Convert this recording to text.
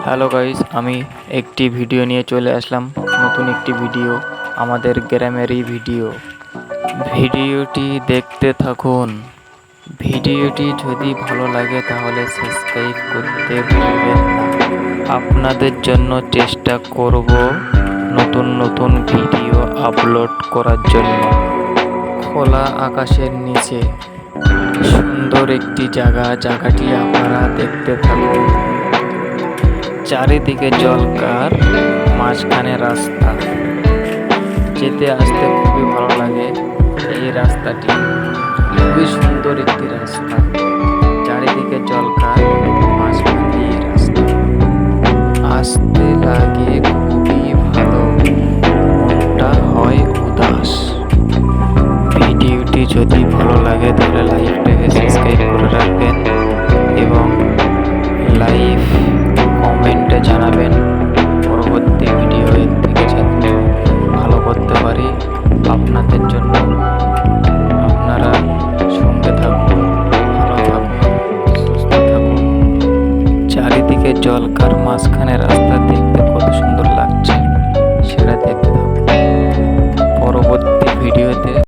Hello guys, আমি একটি video নিয়ে চলে আসলাম। নতুন একটি ভিডিও, আমাদের গ্রামেরই ভিডিও। ভিডিওটি দেখতে থাকুন। ভিডিওটি যদি ভালো লাগে তাহলে সাবস্ক্রাইব করতে ভুলবেন না। আপনাদের জন্য চেষ্টা করব নতুন নতুন ভিডিও আপলোড করার জন্য। খোলা আকাশের নিচে সুন্দর একটি জায়গাটি আপনারা দেখতে থাকুন। চারিদিকে জলকার, মাঝখানে রাস্তা। যেতে আসতে খুবই ভালো লাগে। এই রাস্তাটি খুবই সুন্দর একটি রাস্তা। চারিদিকে জলকার, মাঝখানে এই রাস্তা। আসতে লাগে খুবই ভালো, মনটা হয় উদাস। ভিডিওটি যদি ভালো লাগে তাহলে লাইভটাকে সাবস্ক্রাইব করে রাখবেন এবং লাইভ